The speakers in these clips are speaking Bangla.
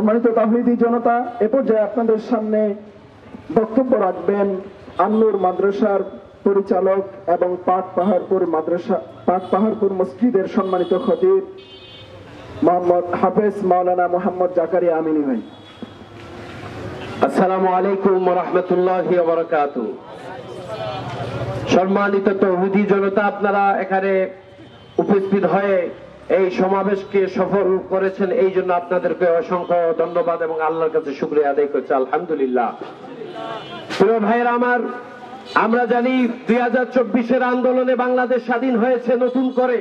সম্মানিত তাওহীদি জনতা, এ পর্যায়ে আপনাদের সামনে বক্তব্য রাখবেন আন্নুর মাদ্রাসার পরিচালক এবং পাকপাহাড়পুর মসজিদের সম্মানিত খতিব মোহাম্মদ হাফেজ মাওলানা মোহাম্মদ জাকারিয়া আমিনী ভাই। আসসালামু আলাইকুম ওয়া রাহমাতুল্লাহি ওয়া বারাকাতুহু। সম্মানিত তাওহীদি জনতা, আপনারা এখানে উপস্থিত হয়ে এই সমাবেশকে সফল করেছেন, এই জন্য আপনাদেরকে অসংখ্য ধন্যবাদ এবং আল্লাহর কাছে শুকরিয়া আদায় করছি। আলহামদুলিল্লাহ। প্রিয় ভাইয়েরা আমার, আমরা জানি 2024-এর আন্দোলনে বাংলাদেশ স্বাধীন হয়েছে নতুন করে।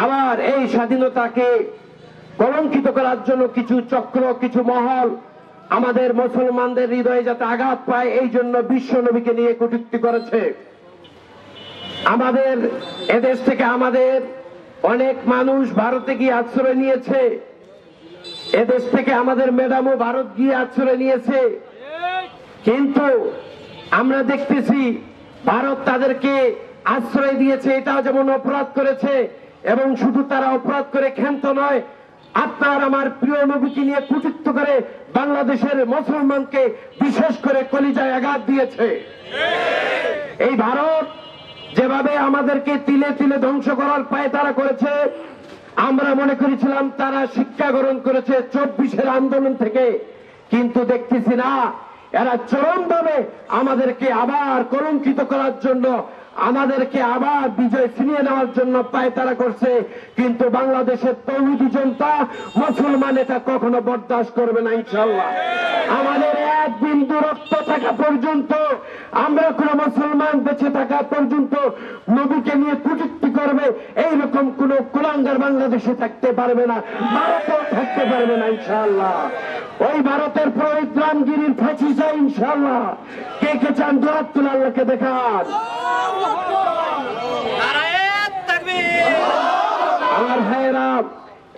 আবার এই স্বাধীনতাকে কলঙ্কিত করার জন্য কিছু চক্র, কিছু মহল আমাদের মুসলমানদের হৃদয়ে যাতে আঘাত পায়, এই জন্য বিশ্ব নবীকে নিয়ে কটূক্তি করেছে। আমাদের এদেশ থেকে আমাদের অনেক মানুষ ভারতে গিয়ে আশ্রয় নিয়েছে, এদেশ থেকে আমাদের ম্যাডামও ভারত গিয়ে আশ্রয় নিয়েছে। কিন্তু আমরা দেখতেছি ভারত তাদেরকে আশ্রয় দিয়েছে, এটাও যেমন অপরাধ করেছে, এবং শুধু তারা অপরাধ করে ক্ষান্ত নয়, আপনার আমার প্রিয় নবীকে নিয়ে কটূক্তি করে বাংলাদেশের মুসলমানকে বিশেষ করে কলিজায় আঘাত দিয়েছে। এই ভারত যেভাবে আমাদেরকে তিলে তিলে ধ্বংস করার পায় তারা করেছে, আমরা মনে করেছিলাম তারা শিক্ষা গ্রহণ করেছে 24-এর আন্দোলন থেকে, কিন্তু দেখতেছি না, এরা চরমভাবে আমাদেরকে আবার কলঙ্কিত করার জন্য, আমাদেরকে আবার বিজয় ছিনিয়ে নেওয়ার জন্য পায়তারা করছে। কিন্তু বাংলাদেশের তাওহীদি জনতা, মুসলমান এটা কখনো বরদাস্ত করবে না ইনশাআল্লাহ। আমাদের এক বিন্দু রক্ত থাকা পর্যন্ত, আমরা কোন মুসলমান বেঁচে থাকা পর্যন্ত নবীকে নিয়ে কটূক্তি করবে এইরকম কোন কুলাঙ্গার বাংলাদেশে থাকতে পারবে না, ভারতেও থাকতে পারবে না ইনশাআল্লাহ। ওই ভারতের পুরোহিত রামগিরির ফাঁসি চাই ইনশাআল্লাহ। কে কে চান দোয়াত তুলে আল্লাহকে দেখান। আমার ভাইয়েরা,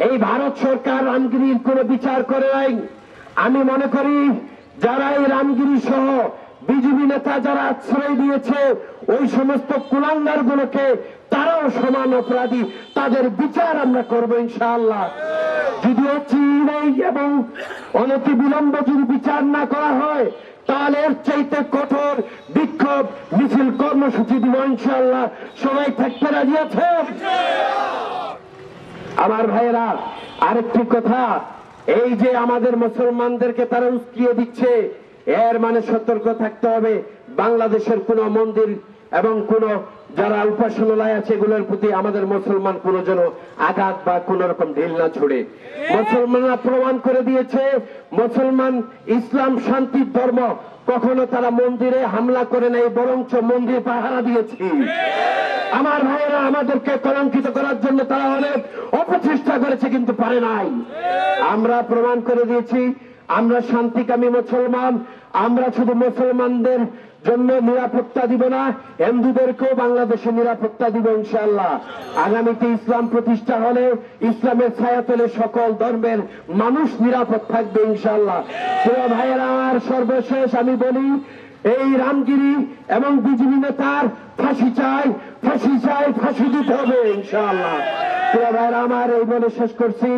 এই ভারত সরকার রামগিরির কোনো বিচার করে নাই। আমি মনে করি যারা এই রামগিরি সহ বিজেপি নেতা যারা আশ্রয় দিয়েছে, ওই সমস্ত কুলাঙ্গার গুলোকে তারাও সমান অপরাধী, তাদের বিচার আমরা করবো ইনশাআল্লাহ। যদিও চিনাই এবং অনতি বিলম্ব যদি বিচার না করা হয়, তাহলে এর চাইতে কঠোর বিক্ষোভ মিছিল কর্মসূচি দিব ইনশাআল্লাহ। সবাই থাকতে রাজি আছে? আমার ভাইয়েরা, আরেকটি কথা, এই যে আমাদের মুসলমানদেরকে তারা উস্কিয়ে দিচ্ছে, এর মানে সতর্ক থাকতে হবে। বাংলাদেশের কোন মন্দির এবং কোন যারা উপাসনালয় আছে, এগুলোর প্রতি আমাদের মুসলমান কোন যেন আঘাত বা কোন রকম ঢিল না ছুড়ে। মুসলমানরা প্রমাণ করে দিয়েছে, মুসলমান ইসলাম শান্তির ধর্ম, কখনো তারা মন্দিরে হামলা করে নাই, বরঞ্চ মন্দির পাহারা দিয়েছি। আমার ভাইয়েরা, আমাদেরকে কলঙ্কিত করার জন্য তারা অনেক অপচেষ্টা করেছে, কিন্তু পারে নাই। আমরা প্রমাণ করে দিয়েছি আমরা শান্তিকামী মুসলমান। আমরা শুধু মুসলমানদের জন্য নিরাপত্তা দিব না, হিন্দুদেরকেও বাংলাদেশে নিরাপত্তা দিব ইনশাআল্লাহ। আগামীতে ইসলাম প্রতিষ্ঠা হলে, ইসলামের ছায়াতলে সকল ধর্মের মানুষ নিরাপদ থাকবে ইনশাআল্লাহ। প্রিয় ভাইয়েরা আমার, সর্বশেষ আমি বলি, এই রামগিরি এবং বিজেপি নেতার ফাঁসি চাই, ফাঁসি চাই, ফাঁসি দিতে হবে ইনশাআল্লাহ। প্রিয় ভাইয়েরা আমার, এই বলে শেষ করছি।